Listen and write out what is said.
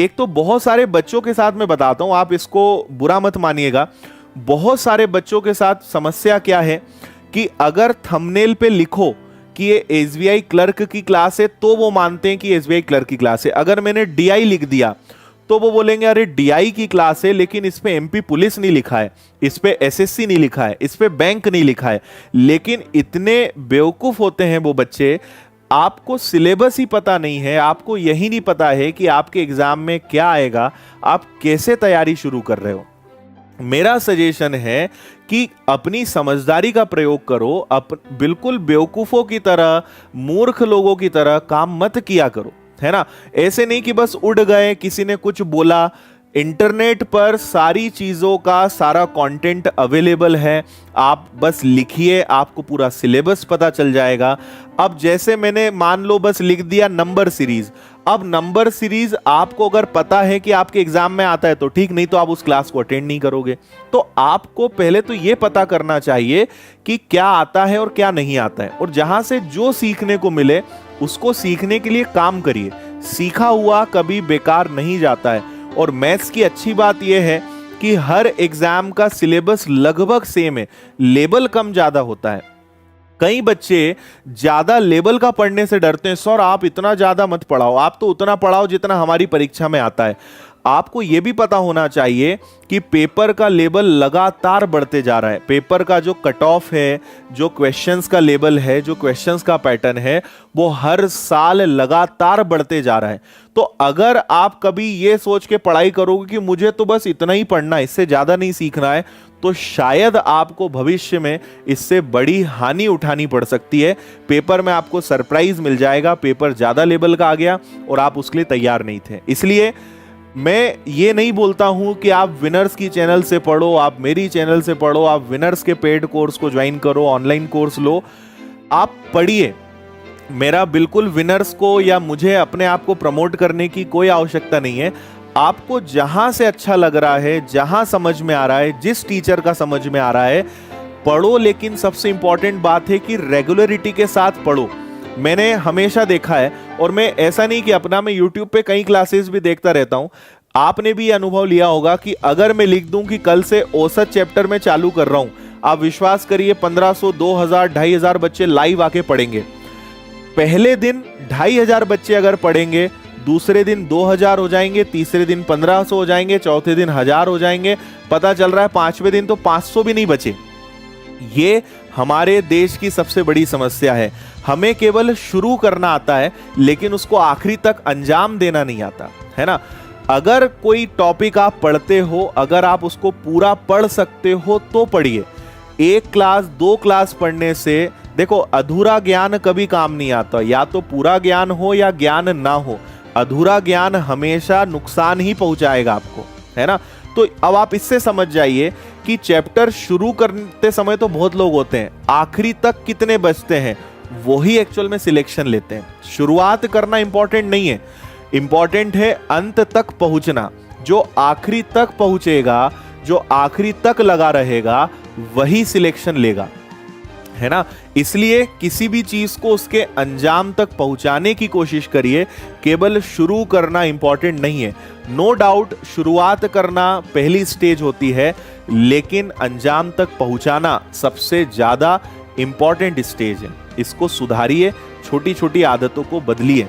एक तो बहुत सारे बच्चों के साथ मैं बताता हूं, आप इसको बुरा मत मानिएगा। बहुत सारे बच्चों के साथ समस्या क्या है कि अगर थंबनेल पे लिखो कि ये एसबीआई क्लर्क की क्लास है तो वो मानते हैं कि एसबीआई क्लर्क की क्लास है। अगर मैंने डीआई लिख दिया तो वो बोलेंगे अरे डीआई की क्लास है, लेकिन इस पे एमपी पुलिस नहीं लिखा है, इस पे एसएससी नहीं लिखा है, इस पे बैंक नहीं लिखा है। लेकिन इतने बेवकूफ होते हैं वो बच्चे, आपको सिलेबस ही पता नहीं है, आपको यही नहीं पता है कि आपके एग्जाम में क्या आएगा, आप कैसे तैयारी शुरू कर रहे हो। मेरा सजेशन है कि अपनी समझदारी का प्रयोग करो, बिल्कुल बेवकूफों की तरह, मूर्ख लोगों की तरह काम मत किया करो, है ना। ऐसे नहीं कि बस उड़ गए, किसी ने कुछ बोला। इंटरनेट पर सारी चीजों का सारा कंटेंट अवेलेबल है, आप बस लिखिए, आपको पूरा सिलेबस पता चल जाएगा। अब जैसे मैंने मान लो बस लिख दिया नंबर सीरीज, अब नंबर सीरीज आपको अगर पता है कि आपके एग्जाम में आता है तो ठीक, नहीं तो आप उस क्लास को अटेंड नहीं करोगे। तो आपको पहले तो यह पता करना चाहिए कि क्या आता है और क्या नहीं आता है, और जहां से जो सीखने को मिले उसको सीखने के लिए काम करिए। सीखा हुआ कभी बेकार नहीं जाता है। और मैथ्स की अच्छी बात यह है कि हर एग्जाम का सिलेबस लगभग सेम है, लेवल कम ज्यादा होता है। कई बच्चे ज्यादा लेवल का पढ़ने से डरते हैं, सर आप इतना ज्यादा मत पढ़ाओ, आप तो उतना पढ़ाओ जितना हमारी परीक्षा में आता है। आपको यह भी पता होना चाहिए कि पेपर का लेवल लगातार बढ़ते जा रहा है। पेपर का जो कट ऑफ है, जो क्वेश्चंस का लेवल है, जो क्वेश्चंस का पैटर्न है, वो हर साल लगातार बढ़ते जा रहा है। तो अगर आप कभी ये सोच के पढ़ाई करोगे कि मुझे तो बस इतना ही पढ़ना है, इससे ज्यादा नहीं सीखना है, तो शायद आपको भविष्य में इससे बड़ी हानि उठानी पड़ सकती है। पेपर में आपको सरप्राइज मिल जाएगा, पेपर ज्यादा लेवल का आ गया और आप उसके लिए तैयार नहीं थे। इसलिए मैं ये नहीं बोलता हूं कि आप विनर्स की चैनल से पढ़ो, आप मेरी चैनल से पढ़ो, आप विनर्स के पेड कोर्स को ज्वाइन करो, ऑनलाइन कोर्स लो, आप पढ़िए। मेरा बिल्कुल विनर्स को या मुझे अपने आप को प्रमोट करने की कोई आवश्यकता नहीं है। आपको जहां से अच्छा लग रहा है, जहां समझ में आ रहा है, जिस टीचर का समझ में आ रहा है, पढ़ो। लेकिन सबसे इंपॉर्टेंट बात है कि रेगुलरिटी के साथ पढ़ो। मैंने हमेशा देखा है, और मैं ऐसा नहीं कि अपना, मैं YouTube पे कई क्लासेस भी देखता रहता हूं। आपने भी अनुभव लिया होगा कि अगर मैं लिख दूं कि कल से औसत चैप्टर में चालू कर रहा हूं, आप विश्वास करिए 1500, 2000, 2500 बच्चे लाइव आके पढ़ेंगे। पहले दिन 2500 बच्चे अगर पढ़ेंगे, दूसरे दिन 2000 हो जाएंगे, तीसरे दिन 1500 हो जाएंगे, चौथे दिन 1000 हो जाएंगे, पता चल रहा है पांचवें दिन तो 500 भी नहीं बचे। ये हमारे देश की सबसे बड़ी समस्या है। हमें केवल शुरू करना आता है, लेकिन उसको आखिरी तक अंजाम देना नहीं आता, है ना। अगर कोई टॉपिक आप पढ़ते हो, अगर आप उसको पूरा पढ़ सकते हो तो पढ़िए। एक क्लास, दो क्लास पढ़ने से, देखो, अधूरा ज्ञान कभी काम नहीं आता। या तो पूरा ज्ञान हो या ज्ञान ना हो, अधूरा ज्ञान हमेशा नुकसान ही पहुंचाएगा आपको, है ना। तो अब आप इससे समझ जाइए कि चैप्टर शुरू करते समय तो बहुत लोग होते हैं, आखिरी तक कितने बचते हैं वही एक्चुअल में सिलेक्शन लेते हैं। शुरुआत करना इंपॉर्टेंट नहीं है, इंपॉर्टेंट है अंत तक पहुंचना। जो आखिरी तक पहुंचेगा, जो आखिरी तक लगा रहेगा, वही सिलेक्शन लेगा, है ना। इसलिए किसी भी चीज को उसके अंजाम तक पहुंचाने की कोशिश करिए, केवल शुरू करना इंपॉर्टेंट नहीं है। नो डाउट शुरुआत करना पहली स्टेज होती है, लेकिन अंजाम तक पहुंचाना सबसे ज्यादा इंपॉर्टेंट स्टेज है। इसको सुधारिए, छोटी छोटी आदतों को बदलिए।